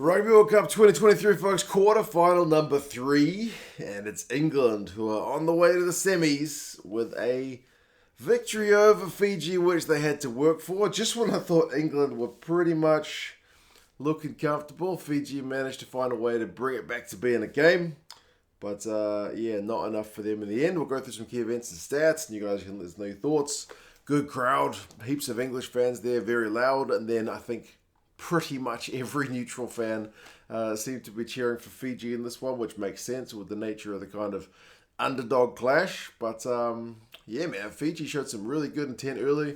Rugby World Cup 2023, folks, quarter-final number 3, and it's England who are on the way to the semis with a victory over Fiji, which they had to work for. Just when I thought England were pretty much looking comfortable, Fiji managed to find a way to bring it back to being a game. But, not enough for them in the end. We'll go through some key events and stats, and you guys can let us know your thoughts. Good crowd, heaps of English fans there, very loud, and then I think pretty much every neutral fan seemed to be cheering for Fiji in this one, which makes sense with the nature of the kind of underdog clash. But, Fiji showed some really good intent early.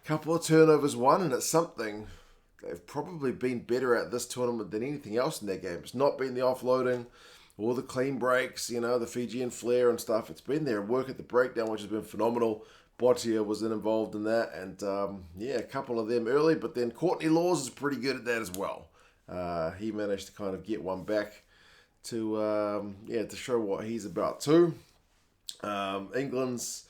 Couple of turnovers won, and it's something they've probably been better at this tournament than anything else in their game. It's not been the offloading, all the clean breaks, the Fijian flair and stuff. It's been their work at the breakdown, which has been phenomenal. Waisea was involved in that, and a couple of them early, but then Courtney Laws is pretty good at that as well. He managed to kind of get one back to show what he's about too. England's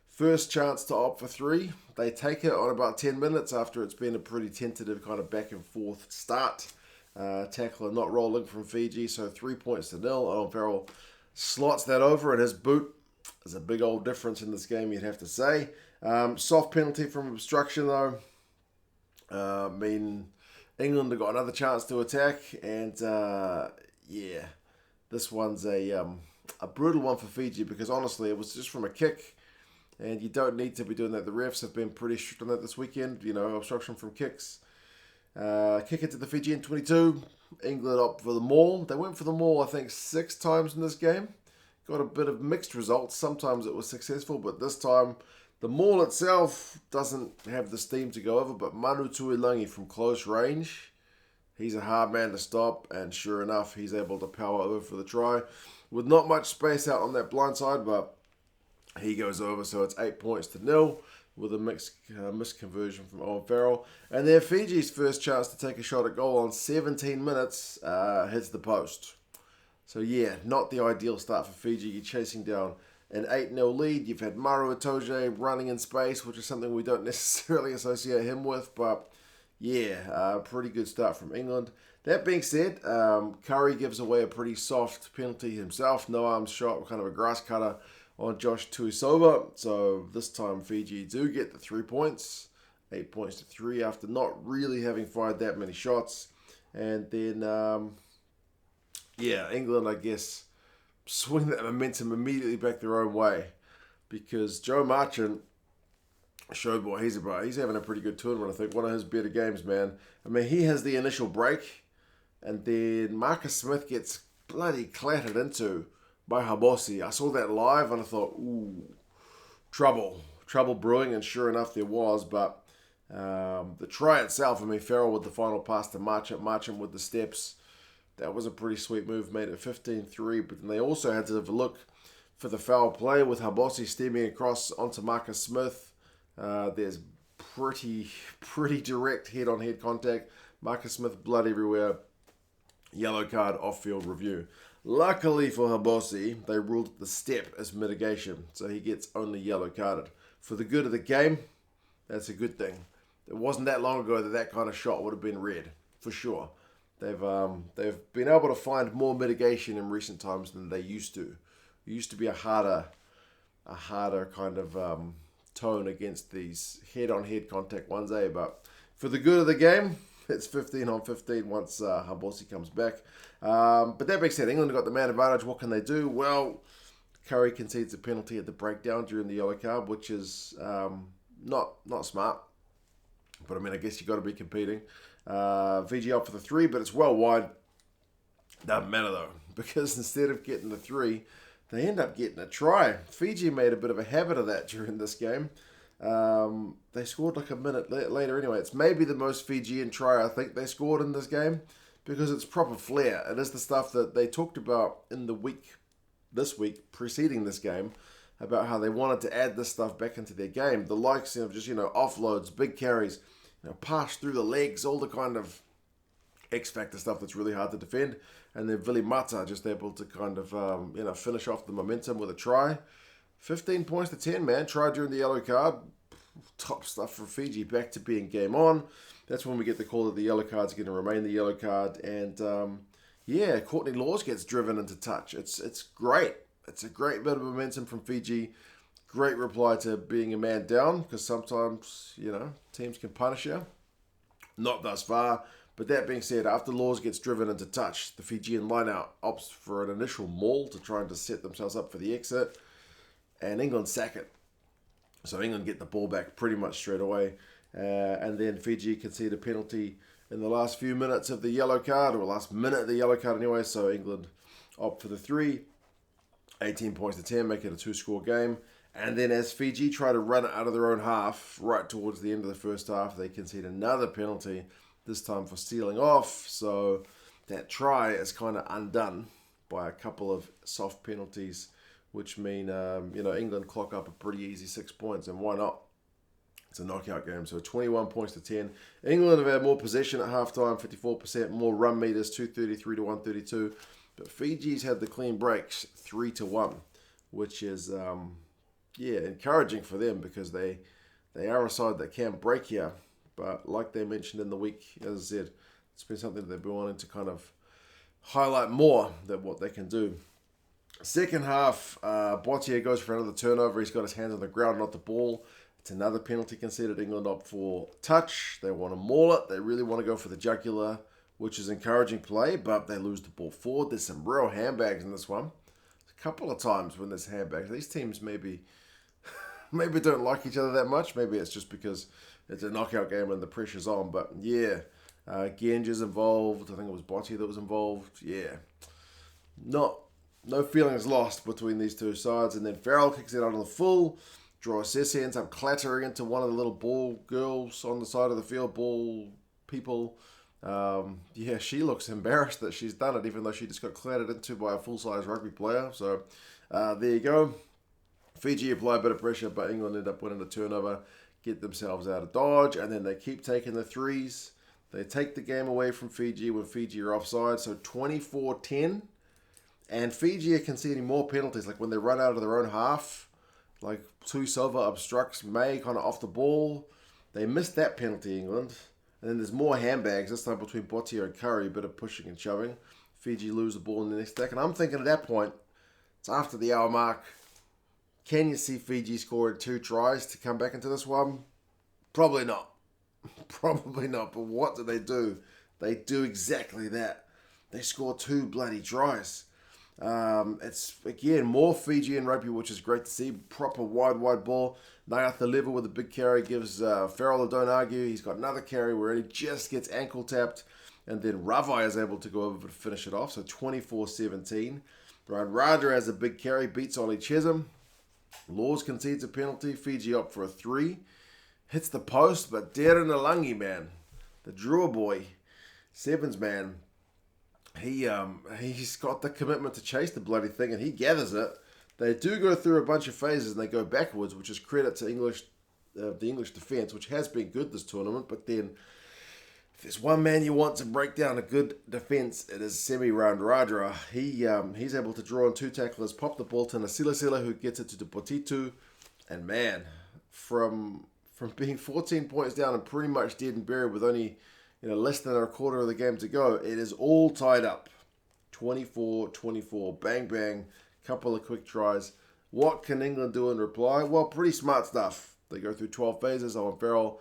first chance to opt for 3. They take it on about 10 minutes after it's been a pretty tentative kind of back and forth start. Tackler not rolling from Fiji, so 3 points to 0. Owen Farrell slots that over, and his boot. There's a big old difference in this game, you'd have to say. Soft penalty from obstruction, though. England have got another chance to attack, and this one's a brutal one for Fiji because honestly, it was just from a kick, and you don't need to be doing that. The refs have been pretty strict on that this weekend. Obstruction from kicks. Kick it to the Fijian 22. England opt for the maul. They went for the maul, I think, 6 times in this game. Got a bit of mixed results. Sometimes it was successful, but this time the maul itself doesn't have the steam to go over. But Manu Tuilagi from close range, he's a hard man to stop, and sure enough, he's able to power over for the try with not much space out on that blind side, but he goes over, so it's 8 points to 0 with a mixed conversion from Owen Farrell. And then Fiji's first chance to take a shot at goal on 17 minutes hits the post. So not the ideal start for Fiji. You're chasing down an 8-0 lead. You've had Maro Itoje running in space, which is something we don't necessarily associate him with. But pretty good start from England. That being said, Curry gives away a pretty soft penalty himself. No arms shot, kind of a grass cutter on Josh Tuisova. So this time Fiji do get the 3 points. 8 points to 3 after not really having fired that many shots. And then England, I guess, swing that momentum immediately back their own way because Joe Marchant showed what he's about. He's having a pretty good tournament, I think. One of his better games, man. He has the initial break, and then Marcus Smith gets bloody clattered into by Habosi. I saw that live, and I thought, ooh, trouble brewing, and sure enough, there was, but the try itself, Farrell with the final pass to Marchant with the steps. That was a pretty sweet move, made it 15-3, but then they also had to have a look for the foul play with Habosi steaming across onto Marcus Smith. There's pretty direct head-on-head contact. Marcus Smith blood everywhere. Yellow card, off-field review. Luckily for Habosi, they ruled the step as mitigation, so he gets only yellow carded. For the good of the game, that's a good thing. It wasn't that long ago that kind of shot would have been red, for sure. They've been able to find more mitigation in recent times than they used to. It used to be a harder kind of tone against these head-on-head contact ones, but for the good of the game, it's 15-15 once Habosi comes back. But that being said, England got the man advantage. What can they do? Well, Curry concedes a penalty at the breakdown during the yellow card, which is not smart. But I guess you got to be competing. Fiji up for the 3, but it's well wide. Doesn't matter though, because instead of getting the 3, they end up getting a try. Fiji made a bit of a habit of that during this game. They scored like a minute later anyway. It's maybe the most Fijian try I think they scored in this game because it's proper flair. It is the stuff that they talked about in this week preceding this game, about how they wanted to add this stuff back into their game. The likes of just, offloads, big carries, pass through the legs, all the kind of X-factor stuff that's really hard to defend. And then Vilimoni just able to kind of, finish off the momentum with a try. 15 points to 10, man. Try during the yellow card. Top stuff for Fiji. Back to being game on. that's when we get the call that the yellow card's going to remain the yellow card. And Courtney Laws gets driven into touch. It's great. It's a great bit of momentum from Fiji. Great reply to being a man down, because sometimes, teams can punish you. Not thus far. But that being said, after Laws gets driven into touch, the Fijian lineout opts for an initial maul to try and to set themselves up for the exit. And England sack it. So England get the ball back pretty much straight away. And then Fiji concede a penalty in the last few minutes of the yellow card, or last minute of the yellow card anyway. So England opt for the 3. 18 points to 10, make it a 2-score game. And then as Fiji try to run it out of their own half, right towards the end of the first half, they concede another penalty, this time for stealing off. So that try is kind of undone by a couple of soft penalties, which mean, England clock up a pretty easy 6 points, and why not? It's a knockout game, so 21 points to 10. England have had more possession at halftime, 54%, more run meters, 233 to 132. But Fiji's had the clean breaks, 3-1, which is, encouraging for them, because they are a side that can break here. But like they mentioned in the week, as I said, it's been something that they've been wanting to kind of highlight more than what they can do. Second half, Waisea goes for another turnover. He's got his hands on the ground, not the ball. It's another penalty conceded. England opt for touch. They want to maul it. They really want to go for the jugular, which is encouraging play, but they lose the ball forward. There's some real handbags in this one. A couple of times when there's handbags, these teams maybe don't like each other that much. Maybe it's just because it's a knockout game and the pressure's on. But Genge's involved. I think it was Waisea that was involved. No feelings lost between these two sides. And then Farrell kicks it out on the full. Droasese ends up clattering into one of the little ball girls on the side of the field, ball people. She looks embarrassed that she's done it, even though she just got clattered into by a full-size rugby player. So there you go. Fiji apply a bit of pressure, but England end up winning the turnover, get themselves out of dodge, and then they keep taking the threes. They take the game away from Fiji when Fiji are offside, so 24-10. And Fiji are conceding more penalties, like when they run out of their own half, like Tuisova obstructs May kind of off the ball. They missed that penalty, England. And then there's more handbags, this time between Waisea and Curry, a bit of pushing and shoving. Fiji lose the ball in the next second. I'm thinking at that point, it's after the hour mark. Can you see Fiji scoring 2 tries to come back into this one? Probably not. Probably not. But what do? They do exactly that. They score 2 bloody tries. It's, again, more Fijian rugby, which is great to see. Proper wide ball. Nayacalevu with a big carry gives Farrell a don't argue. He's got another carry where he just gets ankle tapped. And then Rugby is able to go over to finish it off. So 24-17. Radradra has a big carry, beats Ollie Chessum. Laws concedes a penalty. Fiji up for a 3. Hits the post, but Nalangi, man, the draw boy, Sevens man, he's got the commitment to chase the bloody thing, and he gathers it. They do go through a bunch of phases, and they go backwards, which is credit to the English defence, which has been good this tournament. But then, if there's one man you want to break down a good defence, it is Radradra. He's able to draw on 2 tacklers, pop the ball to Nayacalevu, who gets it to Potitu, and man, from being 14 points down and pretty much dead and buried with only less than a quarter of the game to go, it is all tied up. 24-24, bang bang, couple of quick tries. What can England do in reply? Well, pretty smart stuff. They go through 12 phases. Owen Farrell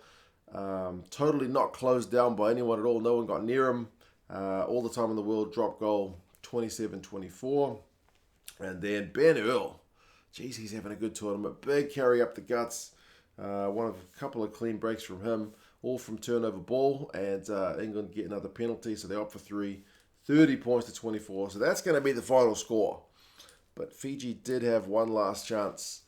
totally not closed down by anyone at all. No one got near him. All the time in the world, drop goal, 27-24. And then Earl. Jeez, he's having a good tournament. Big carry up the guts. One of a couple of clean breaks from him, all from turnover ball, and England get another penalty, so they opt for 3, 30 points to 24. So that's going to be the final score. But Fiji did have one last chance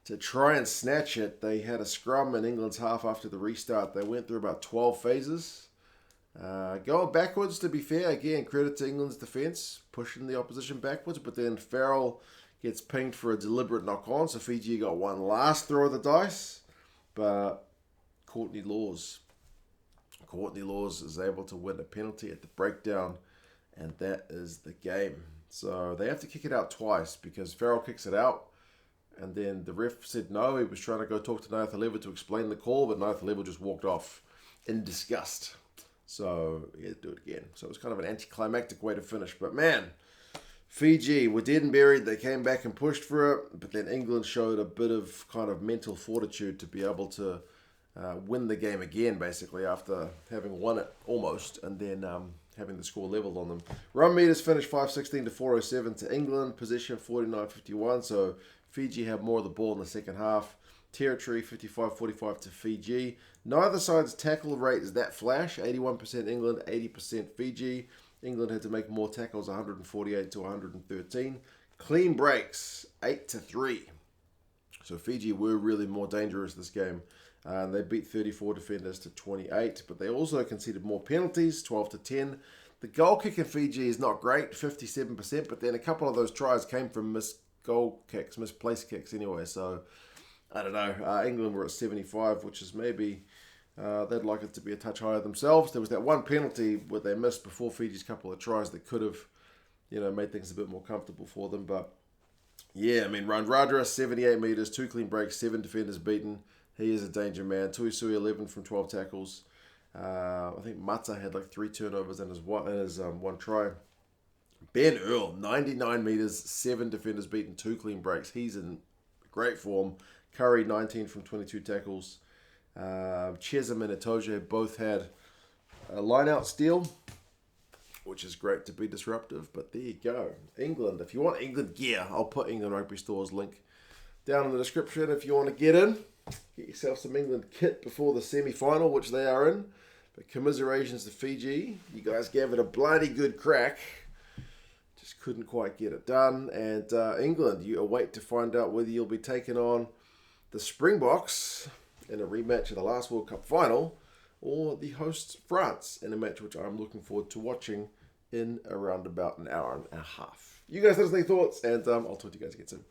to try and snatch it. They had a scrum in England's half after the restart. They went through about 12 phases. Going backwards, to be fair, again, credit to England's defence, pushing the opposition backwards, but then Farrell gets pinged for a deliberate knock-on, so Fiji got one last throw of the dice. But Courtney Laws is able to win a penalty at the breakdown, and that is the game. So they have to kick it out twice, because Farrell kicks it out, and then the ref said no. He was trying to go talk to Nayacalevu to explain the call, but Nayacalevu just walked off. in disgust. So, yeah, do it again. So it was kind of an anticlimactic way to finish. But man, Fiji were dead and buried. They came back and pushed for it. But then England showed a bit of kind of mental fortitude to be able to win the game again, basically, after having won it almost. And then having the score leveled on them. Run meters finished 516 to 407 to England. Possession 49-51. So Fiji had more of the ball in the second half. Territory 55-45 to Fiji. Neither side's tackle rate is that flash. 81% England, 80% Fiji. England had to make more tackles, 148 to 113. Clean breaks, 8-3. So Fiji were really more dangerous this game. They beat 34 defenders to 28, but they also conceded more penalties, 12-10. The goal kick in Fiji is not great, 57%, but then a couple of those tries came from missed goal kicks, misplaced kicks anyway. So I don't know. England were at 75, which is maybe they'd like it to be a touch higher themselves. There was that one penalty where they missed before Fiji's couple of tries that could have, made things a bit more comfortable for them. But yeah, I mean, Radradra, 78 metres, 2 clean breaks, 7 defenders beaten. He is a danger man. Tuisova, 11 from 12 tackles. I think Mata had like 3 turnovers and his one try. Ben Earl, 99 metres, 7 defenders beaten, 2 clean breaks. He's in great form. Curry, 19 from 22 tackles. Chessum and Itoje both had a line-out steal, which is great to be disruptive. But there you go. England. If you want England gear, I'll put England Rugby Store's link down in the description if you want to get in. Get yourself some England kit before the semi-final, which they are in. But commiserations to Fiji. You guys gave it a bloody good crack. Just couldn't quite get it done. And England, you await to find out whether you'll be taking on the Springboks in a rematch of the last World Cup final, or the hosts France in a match which I'm looking forward to watching in around about an hour and a half. You guys let us know your thoughts, and I'll talk to you guys again soon.